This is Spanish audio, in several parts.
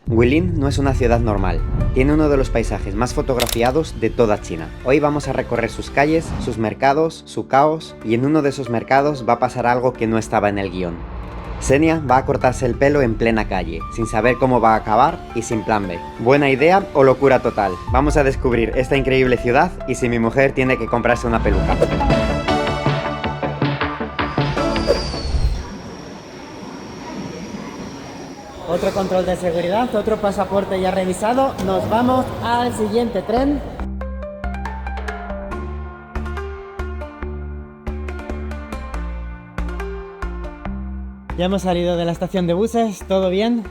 Guilin no es una ciudad normal, tiene uno de los paisajes más fotografiados de toda China. Hoy vamos a recorrer sus calles, sus mercados, su caos, y en uno de esos mercados va a pasar algo que no estaba en el guión. Xenia va a cortarse el pelo en plena calle, sin saber cómo va a acabar y sin plan B. ¿Buena idea o locura total? Vamos a descubrir esta increíble ciudad y si mi mujer tiene que comprarse una peluca. Otro control de seguridad, otro pasaporte ya revisado. Nos vamos al siguiente tren. Ya hemos salido de la estación de buses, todo bien.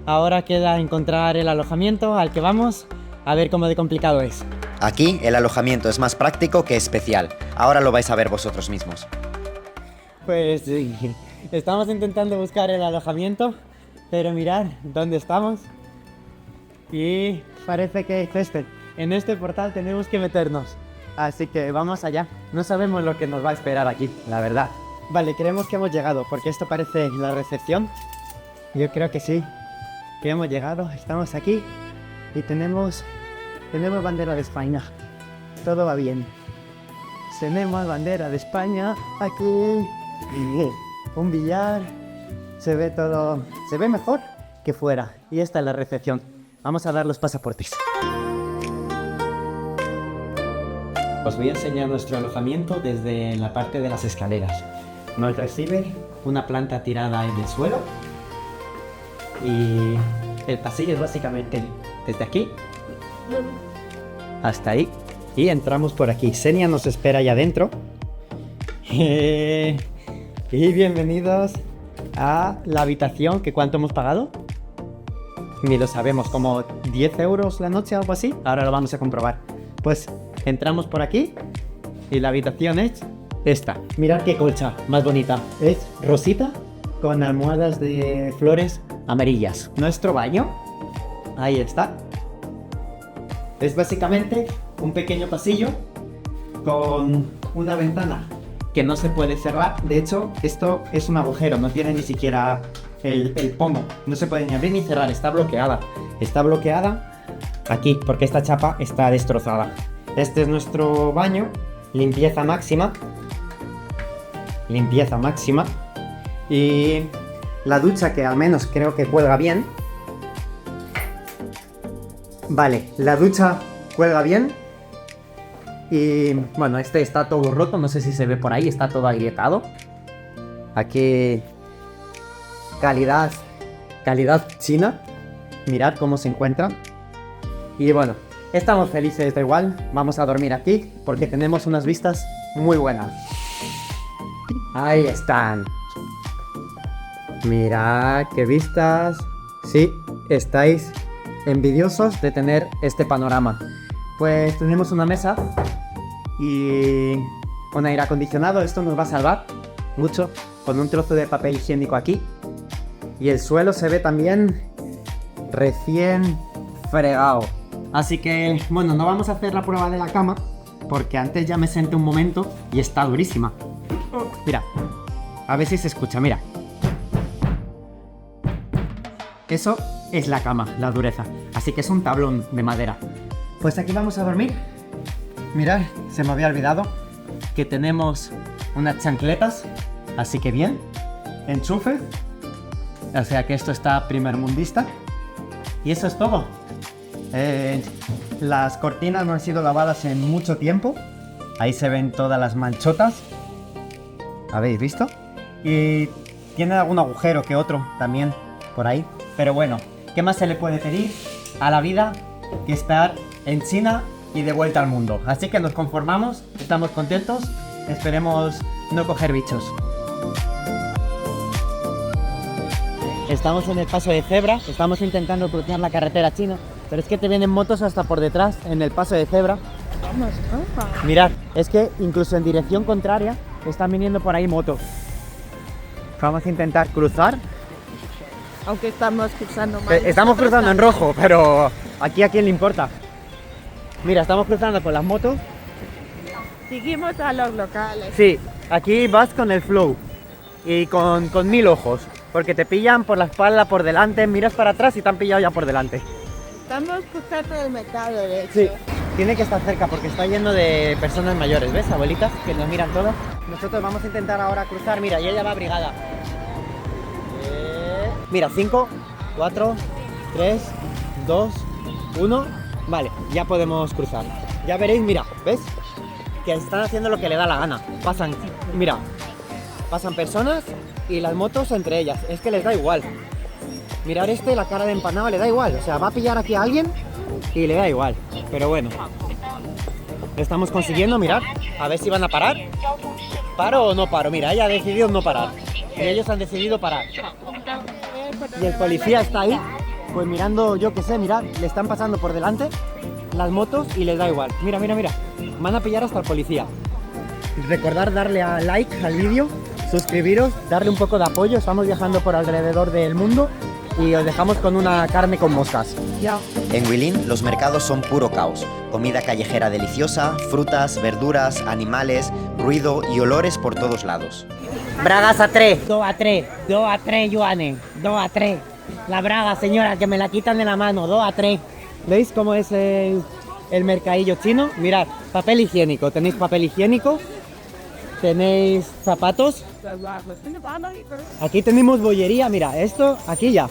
Ahora queda encontrar el alojamiento al que vamos, a ver cómo de complicado es. Aquí el alojamiento es más práctico que especial. Ahora lo vais a ver vosotros mismos. Pues sí, estamos intentando buscar el alojamiento, pero mirad dónde estamos. Y parece que es este. En este portal tenemos que meternos. Así que vamos allá. No sabemos lo que nos va a esperar aquí, la verdad. Vale, creemos que hemos llegado, porque esto parece la recepción. Yo creo que sí, que hemos llegado, estamos aquí y tenemos bandera de España. Todo va bien. Tenemos bandera de España aquí. Un billar. Se ve todo, se ve mejor que fuera. Y esta es la recepción. Vamos a dar los pasaportes. Os voy a enseñar nuestro alojamiento desde la parte de las escaleras. Nos recibe una planta tirada en el suelo y el pasillo es básicamente desde aquí hasta ahí y entramos por aquí. Xenia nos espera allá adentro y bienvenidos a la habitación. ¿Que cuánto hemos pagado? Ni lo sabemos, como 10 euros la noche o algo así. Ahora lo vamos a comprobar. Pues entramos por aquí y la habitación es esta. Mirad qué colcha más bonita. Es rosita con almohadas de flores amarillas. Nuestro baño, ahí está. Es básicamente un pequeño pasillo con una ventana que no se puede cerrar. De hecho, esto es un agujero, no tiene ni siquiera el pomo. No se puede ni abrir ni cerrar, está bloqueada. Está bloqueada aquí porque esta chapa está destrozada. Este es nuestro baño, limpieza máxima. Limpieza máxima. Y la ducha, que al menos creo que cuelga bien. Vale, la ducha cuelga bien. Y bueno, este está todo roto, no sé si se ve por ahí, está todo agrietado. Aquí calidad china. Mirad cómo se encuentra. Y bueno, estamos felices da igual. Vamos a dormir aquí porque tenemos unas vistas muy buenas. Ahí están. Mirad qué vistas. Sí, estáis envidiosos de tener este panorama. Pues tenemos una mesa y con aire acondicionado. Esto nos va a salvar mucho, con un trozo de papel higiénico aquí. Y el suelo se ve también recién fregado. Así que, bueno, no vamos a hacer la prueba de la cama, porque antes ya me senté un momento y está durísima. Mira, a ver si se escucha, mira. Eso es la cama, la dureza. Así que es un tablón de madera. Pues aquí vamos a dormir. Mirad, se me había olvidado que tenemos unas chancletas. Así que bien. Enchufe. O sea que esto está primermundista. Y eso es todo. Las cortinas no han sido lavadas en mucho tiempo. Ahí se ven todas las manchotas. ¿Habéis visto? Y tiene algún agujero que otro también por ahí. Pero bueno, ¿qué más se le puede pedir a la vida que estar en China y de vuelta al mundo? Así que nos conformamos, estamos contentos, esperemos no coger bichos. Estamos en el paso de cebra, estamos intentando cruzar la carretera china, pero es que te vienen motos hasta por detrás en el paso de cebra. Mirad, es que incluso en dirección contraria están viniendo por ahí motos. Vamos a intentar cruzar. Aunque estamos cruzando mal. Estamos cruzando en rojo, pero aquí a quién le importa. Mira, estamos cruzando con las motos. Seguimos a los locales. Sí, aquí vas con el flow y con 1000 ojos. Porque te pillan por la espalda, por delante, miras para atrás y te han pillado ya por delante. Estamos buscando el mercado, de hecho. Sí, tiene que estar cerca porque está lleno de personas mayores, ¿ves? Abuelitas que nos miran todas. Nosotros vamos a intentar ahora cruzar, mira, y ella va brigada. Mira, 5, 4, 3, 2, 1. Vale, ya podemos cruzar. Ya veréis, mira, ¿ves? Que están haciendo lo que le da la gana. Pasan, mira, pasan personas y las motos entre ellas. Es que les da igual. Mirar la cara de empanado le da igual. O sea, va a pillar aquí a alguien y le da igual. Pero bueno, lo estamos consiguiendo, mirar. A ver si van a parar. ¿Paro o no paro? Mira, ella ha decidido no parar. Y ellos han decidido parar. Y el policía está ahí, pues mirando, yo qué sé, mirad, le están pasando por delante las motos y les da igual. Mira, mira, mira. Van a pillar hasta el policía. Recordad darle a like al vídeo, suscribiros, darle un poco de apoyo. Estamos viajando por alrededor del mundo y os dejamos con una carne con moscas. En Huilín los mercados son puro caos. Comida callejera deliciosa, frutas, verduras, animales, ruido y olores por todos lados. Bragas a 3. 2 a 3. 2 a 3 yuanes. 2 a 3. La braga, señora, que me la quitan de la mano. 2 a 3. ¿Veis cómo es el mercadillo chino? Mirad, papel higiénico. Tenéis papel higiénico. Tenéis zapatos. Aquí tenemos bollería. Mira, esto, aquí ya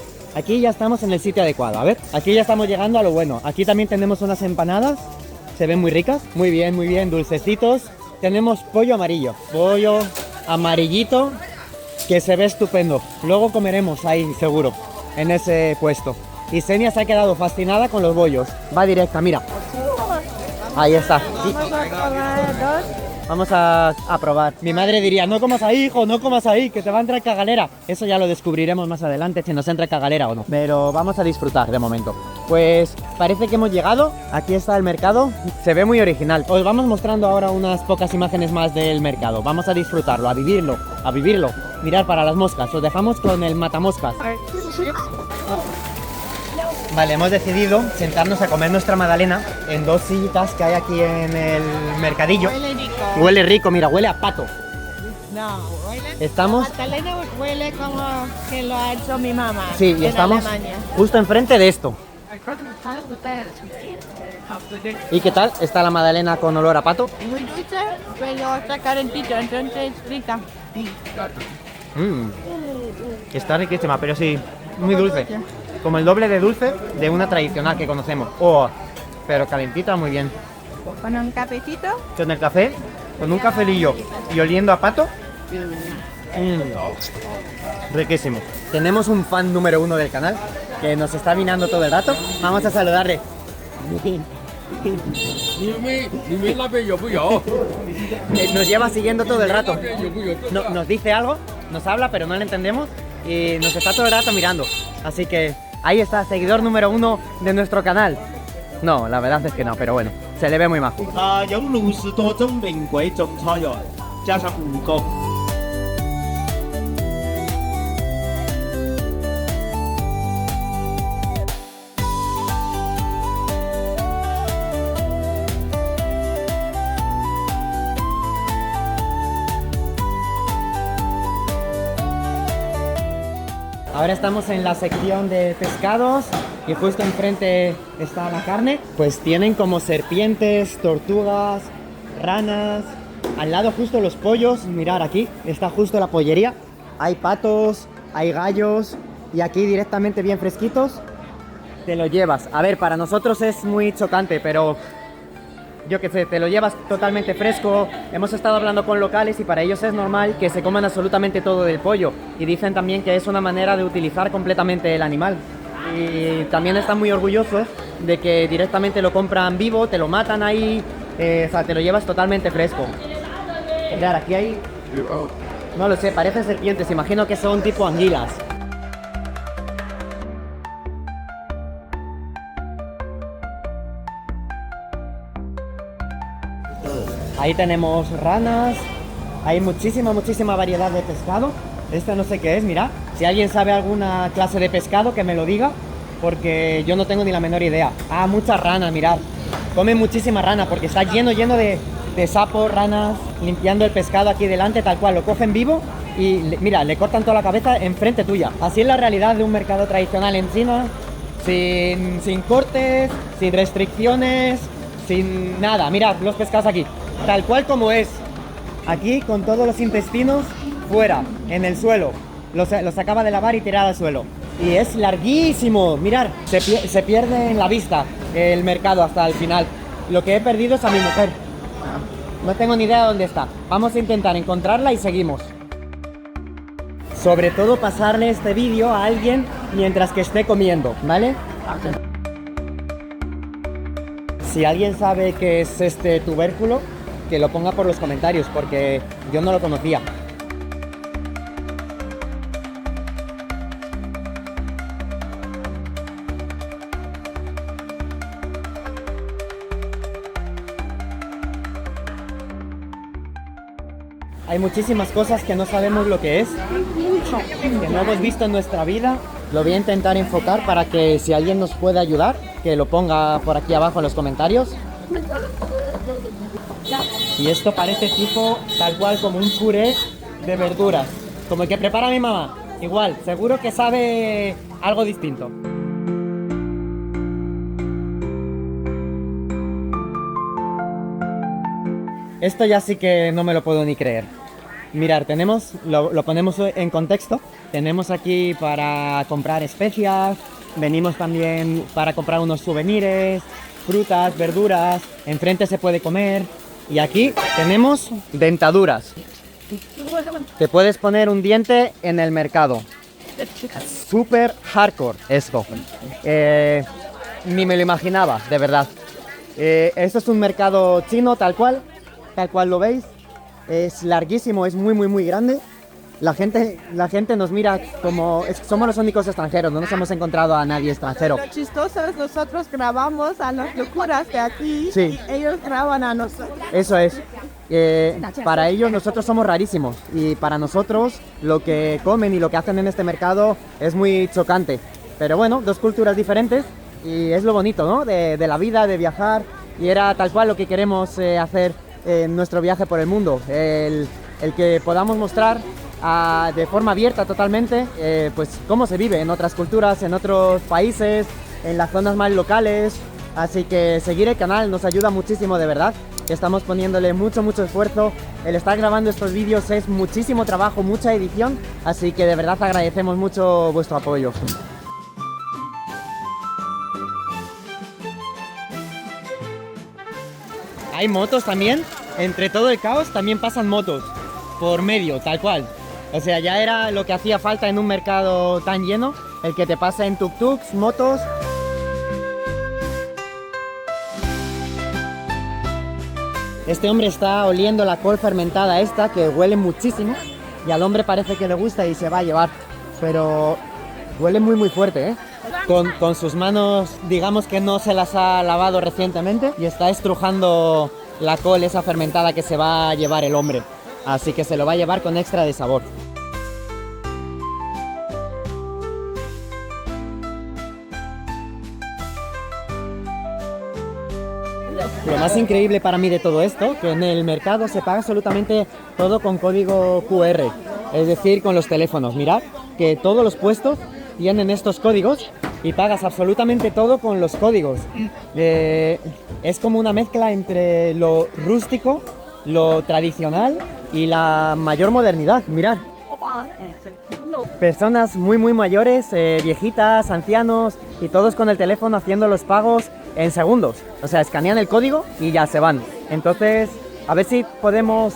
estamos en el sitio adecuado. A ver, aquí ya estamos llegando a lo bueno. Aquí también tenemos unas empanadas. Se ven muy ricas. Muy bien, dulcecitos. Tenemos pollo amarillo. Pollo amarillito que se ve estupendo. Luego comeremos ahí, seguro, en ese puesto. Y Senia se ha quedado fascinada con los bollos. Va directa, mira. Ahí está. Vamos a probar. Mi madre diría, no comas ahí, hijo, no comas ahí, que te va a entrar cagalera. Eso ya lo descubriremos más adelante, si nos entra cagalera o no. Pero vamos a disfrutar de momento. Pues parece que hemos llegado. Aquí está el mercado. Se ve muy original. Os vamos mostrando ahora unas pocas imágenes más del mercado. Vamos a disfrutarlo, a vivirlo, a vivirlo. Mirad para las moscas. Os dejamos con el matamoscas. Vale, hemos decidido sentarnos a comer nuestra magdalena en 2 sillitas que hay aquí en el mercadillo. Huele rico. Huele rico, mira, huele a pato. No, huele. Estamos... La magdalena huele como que lo ha hecho mi mamá. Sí, y en estamos Alemania. justo enfrente de esto. ¿Y qué tal? ¿Está la magdalena con olor a pato? Muy dulce, pero está calentito, entonces rica. Está riquísima, pero sí, muy dulce. Como el doble de dulce de una tradicional que conocemos. Oh, pero calentita, muy bien. Con un cafecito. Con el café, con un cafelillo y oliendo a pato. Riquísimo. Tenemos un fan número 1 del canal que nos está mirando todo el rato. Vamos a saludarle. Nos lleva siguiendo todo el rato. Nos dice algo, nos habla, pero no le entendemos y nos está todo el rato mirando. Así que ahí está, seguidor número 1 de nuestro canal. No, la verdad es que no, pero bueno, se le ve muy majo. 有路士多種名貴種菜藥，加上蜈蚣。 Ahora estamos en la sección de pescados y justo enfrente está la carne. Pues tienen como serpientes, tortugas, ranas. Al lado justo los pollos. Mirad, aquí está justo la pollería. Hay patos, hay gallos y aquí directamente bien fresquitos te lo llevas. A ver, para nosotros es muy chocante, pero yo qué sé, te lo llevas totalmente fresco. Hemos estado hablando con locales y para ellos es normal que se coman absolutamente todo del pollo. Y dicen también que es una manera de utilizar completamente el animal. Y también están muy orgullosos de que directamente lo compran vivo, te lo matan ahí, o sea, te lo llevas totalmente fresco. Mirad, aquí hay... No lo sé, parecen serpientes, imagino que son tipo anguilas. Ahí tenemos ranas, hay muchísima variedad de pescado. Este no sé qué es, mirad. Si alguien sabe alguna clase de pescado que me lo diga, porque yo no tengo ni la menor idea. Ah, muchas ranas, mirad. Comen muchísima rana porque está lleno de sapos, ranas, limpiando el pescado aquí delante tal cual. Lo cogen vivo mira, le cortan toda la cabeza enfrente tuya. Así es la realidad de un mercado tradicional en China, sin cortes, sin restricciones, sin nada. Mirad los pescados aquí, tal cual como es. Aquí con todos los intestinos fuera, en el suelo. Los acaba de lavar y tirar al suelo. Y es larguísimo, mirad, se pierde en la vista el mercado hasta el final. Lo que he perdido es a mi mujer. No tengo ni idea de dónde está. Vamos a intentar encontrarla y seguimos. Sobre todo pasarle este vídeo a alguien mientras que esté comiendo, ¿vale? Si alguien sabe qué es este tubérculo, que lo ponga por los comentarios, porque yo no lo conocía. Hay muchísimas cosas que no sabemos lo que es, que no hemos visto en nuestra vida. Lo voy a intentar enfocar para que si alguien nos puede ayudar, que lo ponga por aquí abajo en los comentarios. Y esto parece tipo tal cual como un puré de verduras, como el que prepara mi mamá. Igual, seguro que sabe algo distinto. Esto ya sí que no me lo puedo ni creer. Mirad, tenemos, lo ponemos en contexto. Tenemos aquí para comprar especias, venimos también para comprar unos souvenirs, frutas, verduras, enfrente se puede comer. Y aquí tenemos dentaduras. Te puedes poner un diente en el mercado. Súper hardcore esto. Ni me lo imaginaba, de verdad. Esto es un mercado chino tal cual lo veis. Es larguísimo, es muy grande. La gente nos mira como somos los únicos extranjeros, no nos hemos encontrado a nadie extranjero. Lo chistoso es nosotros grabamos a las locuras de aquí, Sí. y ellos graban a nosotros. Eso es. Para ellos nosotros somos rarísimos y para nosotros lo que comen y lo que hacen en este mercado es muy chocante. Pero bueno, dos culturas diferentes y es lo bonito, ¿no? De la vida, de viajar, y era tal cual lo que queremos hacer en nuestro viaje por el mundo. El que podamos mostrar de forma abierta totalmente pues cómo se vive en otras culturas, en otros países, en las zonas más locales. Así que seguir el canal nos ayuda muchísimo, de verdad. Estamos poniéndole mucho esfuerzo. El estar grabando estos vídeos es muchísimo trabajo, mucha edición, así que de verdad agradecemos mucho vuestro apoyo. Hay motos también, entre todo el caos también pasan motos por medio, tal cual. O sea, ya era lo que hacía falta en un mercado tan lleno, el que te pasen tuk-tuks, motos. Este hombre está oliendo la col fermentada esta, que huele muchísimo, y al hombre parece que le gusta y se va a llevar, pero huele muy fuerte, ¿eh? Con sus manos, digamos que no se las ha lavado recientemente, y está estrujando la col esa fermentada que se va a llevar el hombre. Así que se lo va a llevar con extra de sabor. Lo más increíble para mí de todo esto, que en el mercado se paga absolutamente todo con código QR, es decir, con los teléfonos. Mirad que todos los puestos tienen estos códigos y pagas absolutamente todo con los códigos. Es como una mezcla entre lo rústico, lo tradicional y la mayor modernidad. Mirad, personas muy mayores, viejitas, ancianos, y todos con el teléfono haciendo los pagos en segundos. O sea, escanean el código y ya se van. Entonces, a ver si podemos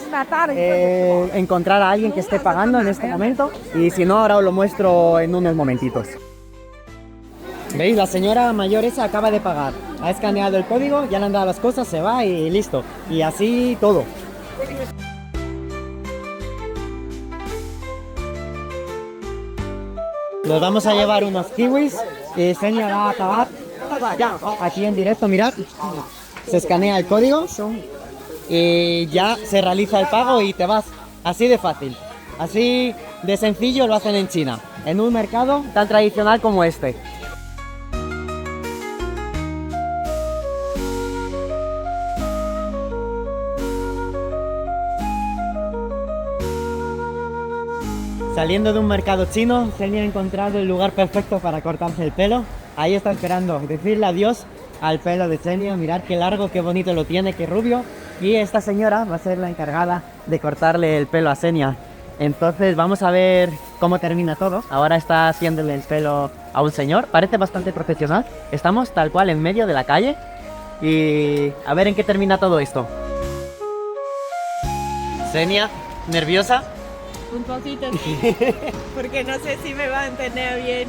encontrar a alguien que esté pagando en este momento, y si no, ahora os lo muestro en unos momentitos. ¿Veis? La señora mayor esa acaba de pagar, ha escaneado el código, ya le han dado las cosas, se va y listo. Y así todo. Nos vamos a llevar unos kiwis y Senia va a acabar aquí en directo. Mirad, se escanea el código y ya se realiza el pago y te vas. Así de fácil, así de sencillo lo hacen en China, en un mercado tan tradicional como este. Saliendo de un mercado chino, Xenia ha encontrado el lugar perfecto para cortarse el pelo. Ahí está esperando decirle adiós al pelo de Xenia. Mirad qué largo, qué bonito lo tiene, qué rubio. Y esta señora va a ser la encargada de cortarle el pelo a Xenia. Entonces vamos a ver cómo termina todo. Ahora está haciéndole el pelo a un señor. Parece bastante profesional. Estamos tal cual en medio de la calle. Y a ver en qué termina todo esto. Xenia, ¿nerviosa? Un poquito sí, porque no sé si me va a entender bien.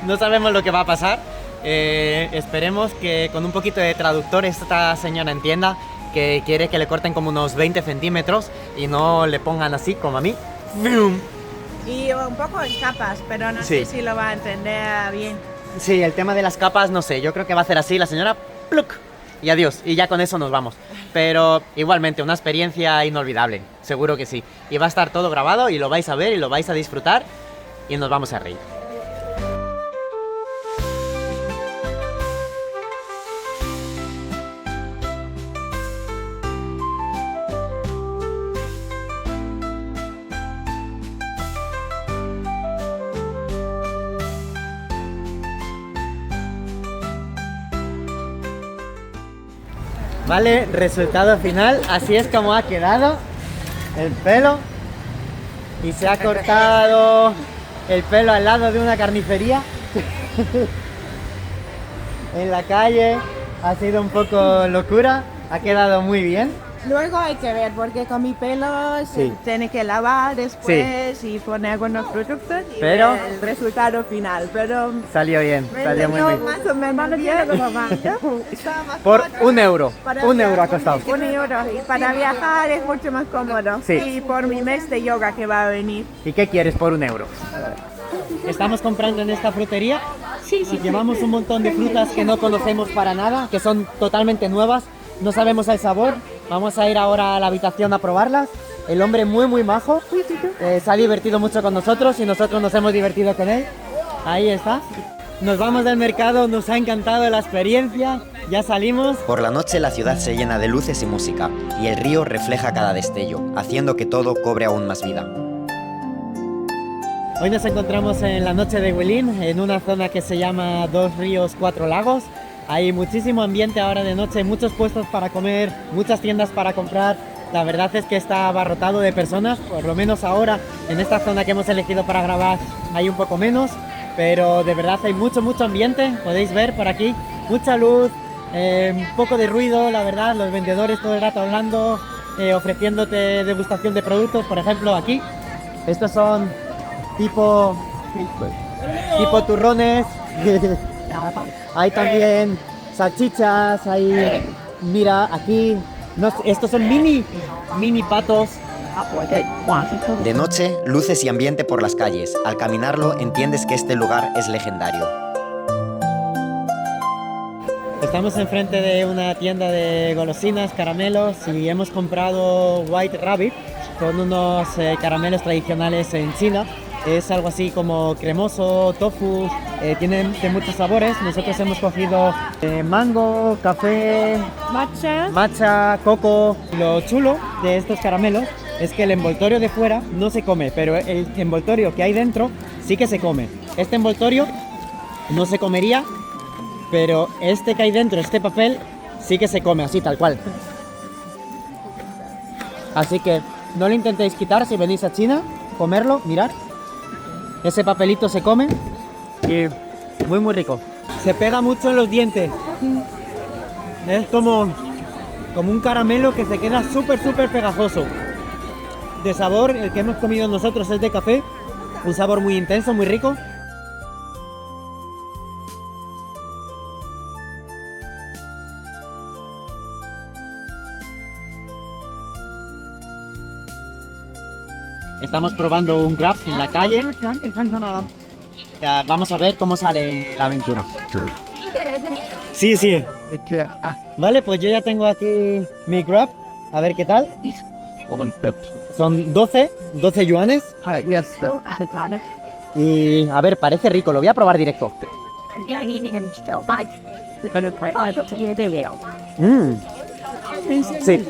No sabemos lo que va a pasar. Esperemos que con un poquito de traductor esta señora entienda que quiere que le corten como unos 20 centímetros y no le pongan así como a mí. ¡Fium! Y un poco en capas, pero no Sí. sé si lo va a entender bien. Sí, el tema de las capas, no sé. Yo creo que va a hacer así la señora. ¡Pluc! Y adiós. Y ya con eso nos vamos. Pero igualmente, una experiencia inolvidable. Seguro que sí. Y va a estar todo grabado y lo vais a ver y lo vais a disfrutar y nos vamos a reír. Vale, resultado final, así es como ha quedado el pelo. Y se ha cortado el pelo al lado de una carnicería. En la calle, ha sido un poco locura, ha quedado muy bien. Luego hay que ver, porque con mi pelo se Sí. tiene que lavar después y poner algunos productos y Pero- ver el resultado final. Pero Salió bien, me salió muy enseñó bien. más o menos bien. Estaba más Por cómodo. 1 euro, Para 1 euro ha viajar, costado. 1 euro. Y para viajar es mucho más cómodo. Sí. Y por mi mes de yoga que va a venir. ¿Y qué quieres por 1 euro? Estamos comprando en esta frutería. Llevamos un montón de frutas que no conocemos para nada, que son totalmente nuevas. No sabemos el sabor. Vamos a ir ahora a la habitación a probarlas. El hombre muy majo. Se ha divertido mucho con nosotros y nosotros nos hemos divertido con él. Ahí está. Nos vamos del mercado, nos ha encantado la experiencia. Ya salimos. Por la noche la ciudad se llena de luces y música, y el río refleja cada destello, haciendo que todo cobre aún más vida. Hoy nos encontramos en la noche de Huelin, en una zona que se llama Dos Ríos, Cuatro Lagos. Hay muchísimo ambiente ahora de noche, muchos puestos para comer, muchas tiendas para comprar. La verdad es que está abarrotado de personas, por lo menos ahora en esta zona que hemos elegido para grabar hay un poco menos, pero de verdad hay mucho ambiente, podéis ver por aquí, mucha luz, un poco de ruido, la verdad, los vendedores todo el rato hablando, ofreciéndote degustación de productos, por ejemplo aquí, estos son tipo turrones. Hay también salchichas, hay, mira, aquí, no sé, estos son mini patos. De noche, luces y ambiente por las calles. Al caminarlo, entiendes que este lugar es legendario. Estamos enfrente de una tienda de golosinas, caramelos y hemos comprado White Rabbit. Son unos caramelos tradicionales en China. Es algo así como cremoso, tofu, tienen de muchos sabores. Nosotros hemos cogido mango, café, matcha, coco. Lo chulo de estos caramelos es que el envoltorio de fuera no se come, pero el envoltorio que hay dentro sí que se come. Este envoltorio no se comería, pero este que hay dentro, este papel, sí que se come así, tal cual. Así que no lo intentéis quitar si venís a China, comerlo, mirad. Ese papelito se come y muy rico. Se pega mucho en los dientes. Es como un caramelo que se queda súper pegajoso. De sabor, el que hemos comido nosotros es de café. Un sabor muy intenso, muy rico. Estamos probando un Grab en la calle. Ya, vamos a ver cómo sale la aventura. Sí. Vale, pues yo ya tengo aquí mi Grab. A ver qué tal. Son 12 yuanes. Y a ver, parece rico. Lo voy a probar directo. Sí.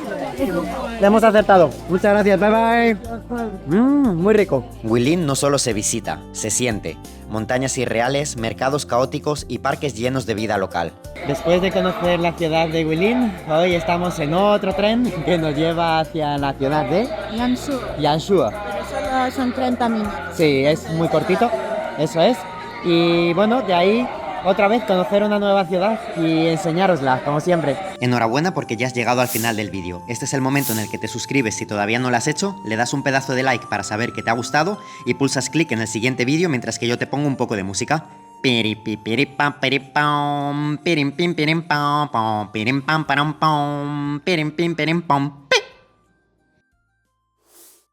Le hemos acertado. Muchas gracias, bye bye. Muy rico. Huilín no solo se visita, se siente. Montañas irreales, mercados caóticos y parques llenos de vida local. Después de conocer la ciudad de Huilín, hoy estamos en otro tren que nos lleva hacia la ciudad de Yanshu, Yanshuo. pero solo son 30 minutos. Sí, es muy cortito, eso es. Y bueno, de ahí otra vez conocer una nueva ciudad y enseñárosla, como siempre. Enhorabuena porque ya has llegado al final del vídeo. Este es el momento en el que te suscribes si todavía no lo has hecho, le das un pedazo de like para saber que te ha gustado y pulsas clic en el siguiente vídeo mientras que yo te pongo un poco de música. Piripipiripam, piripam, pirim pim pirim pam pam, pirim pam param pam, pirim pim pirim pam.